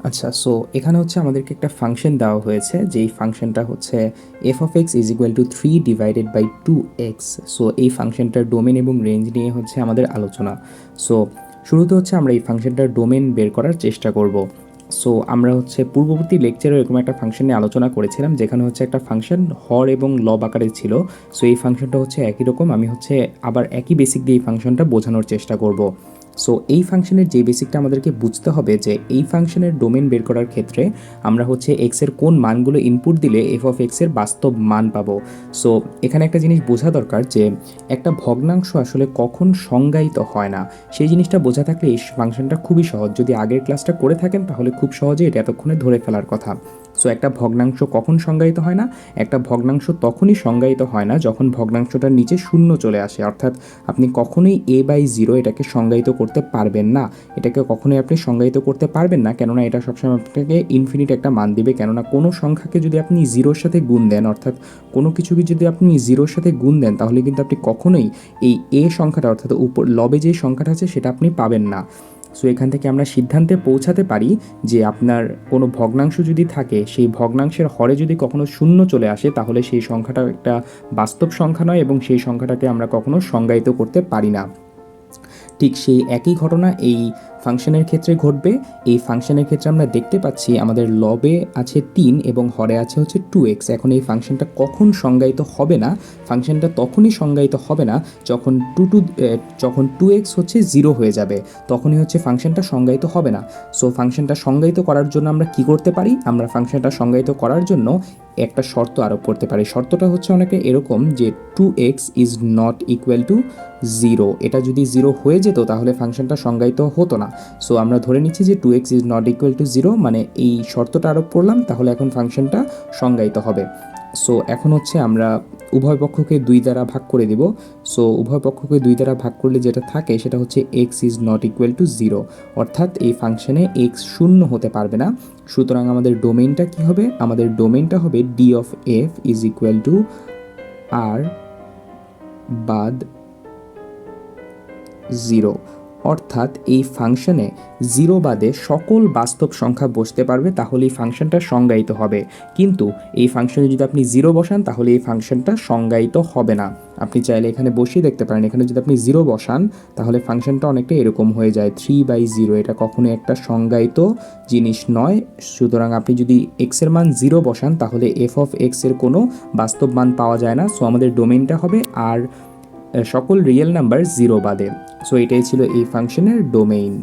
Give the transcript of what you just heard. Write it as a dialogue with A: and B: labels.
A: আচ্ছা, সো এখানে হচ্ছে আমাদেরকে একটা ফাংশন দেওয়া হয়েছে, যেই ফাংশনটা হচ্ছে f(x)=3/2x। সো এই ফাংশনটার ডোমেন এবং রেঞ্জ নিয়ে হচ্ছে আমাদের আলোচনা। সো শুরুতে হচ্ছে আমরা এই ফাংশনটার ডোমেন বের করার চেষ্টা করব। সো আমরা হচ্ছে পূর্ববর্তী লেকচারে এরকম একটা ফাংশন নিয়ে আলোচনা করেছিলাম, যেখানে হচ্ছে একটা ফাংশন হর এবং লব আকারে ছিল। সো এই ফাংশনটা হচ্ছে একই রকম, আমি হচ্ছে আবার একই বেসিক দিয়ে এই ফাংশনটা বোঝানোর চেষ্টা করব। সো এই ফাংশনের যে বেসিকটা আমাদেরকে বুঝতে হবে যে এই ফাংশনের ডোমেন বের করার ক্ষেত্রে আমরা হচ্ছে এক্সের কোন মানগুলো ইনপুট দিলে f(x)-এর বাস্তব মান পাবো। সো এখানে একটা জিনিস বোঝা দরকার যে একটা ভগ্নাংশ আসলে কখন সংজ্ঞায়িত হয় না, সেই জিনিসটা বোঝা থাকলে এই ফাংশনটা খুবই সহজ। যদি আগের ক্লাসটা করে থাকেন তাহলে খুব সহজে এটা এতক্ষণে ধরে ফেলার কথা। সো একটা ভগ্নাংশ কখন সংজ্ঞায়িত হয় না? একটা ভগ্নাংশ তখনই সংজ্ঞায়িত হয় না যখন ভগ্নাংশটার নিচে শূন্য চলে আসে, অর্থাৎ আপনি কখনোই a/0 এটাকে সংজ্ঞায়িত করতে পারবেন না। এটাকে কখনোই আপনি সংজ্ঞায়িত করতে পারবেন না, কেননা এটা সবসময় আপনাকে ইনফিনিট একটা মান দিবে। কেননা কোনো সংখ্যাকে যদি আপনি জিরোর সাথে গুণ দেন, অর্থাৎ কোনো কিছুকে যদি আপনি জিরোর সাথে গুণ দেন, তাহলে কিন্তু আপনি কখনোই এই এ সংখ্যাটা, অর্থাৎ উপর লবে যে সংখ্যাটা আছে সেটা আপনি পাবেন না। সো এখান থেকে আমরা সিদ্ধান্তে পৌঁছাতে পারি যে আপনার কোনো ভগ্নাংশ যদি থাকে, সেই ভগ্নাংশের হরে যদি কখনো শূন্য চলে আসে, তাহলে সেই সংখ্যাটা একটা বাস্তব সংখ্যা নয় এবং সেই সংখ্যাটাকে আমরা কখনো সংজ্ঞায়িত করতে পারি না। ঠিক সেই একই ঘটনা এই ফাংশনের ক্ষেত্রে ঘটবে। এই ফাংশনের ক্ষেত্রে আমরা দেখতে পাচ্ছি আমাদের লবে আছে 3 এবং হরে আছে হচ্ছে 2x। এখন এই ফাংশনটা কখন সংজ্ঞায়িত হবে না? ফাংশনটা তখনই সংজ্ঞায়িত হবে না যখন 2x হচ্ছে 0 হয়ে যাবে, তখনই হচ্ছে ফাংশনটা সংজ্ঞায়িত হবে না। সো ফাংশনটা সংজ্ঞায়িত করার জন্য আমরা কি করতে পারি? আমরা ফাংশনটা সংজ্ঞায়িত করার জন্য একটা শর্ত আরোপ করতে পারি। শর্তটা হচ্ছে অনেকে এরকম যে 2x=0। এটা যদি 0 হয়ে যেত তাহলে ফাংশনটা সংজ্ঞায়িত হতো না। সো আমরা ধরে নিচ্ছি যে 2x=0, মানে এই শর্তটা আরোপ করলাম, তাহলে এখন ফাংশনটা সংজ্ঞায়িত হবে। সো এখন হচ্ছে আমরা উভয় পক্ষকে 2 দ্বারা ভাগ করে দিব। সো উভয় পক্ষকে 2 দ্বারা ভাগ করলে যেটা থাকে সেটা হচ্ছে x=0, অর্থাৎ এই ফাংশনে x শূন্য হতে পারবে না। সুতরাং আমাদের ডোমেইনটা কি হবে? আমাদের ডোমেইনটা হবে d(f)=r বাদ 0, অর্থাৎ এই ফাংশনে 0 বাদে সকল বাস্তব সংখ্যা বসতে পারবে, তাহলে এই ফাংশনটা সংজ্ঞায়িত হবে। কিন্তু এই ফাংশনে যদি আপনি 0 বসান তাহলে এই ফাংশনটা সংজ্ঞায়িত হবে না। আপনি চাইলে এখানে বসিয়ে দেখতে পারেন, এখানে যদি আপনি 0 বসান তাহলে ফাংশনটা অনেকটা এরকম হয়ে যায় 3/0। এটা কখনো একটা সংজ্ঞায়িত জিনিস নয়। সুতরাং আপনি যদি x এর মান 0 বসান তাহলে f(x) এর কোনো বাস্তব মান পাওয়া যায় না। সো আমাদের ডোমেইনটা হবে আর সকল রিয়েল নাম্বার 0 বাদে। সো এটাই ছিল এই ফাংশনের ডোমেইন।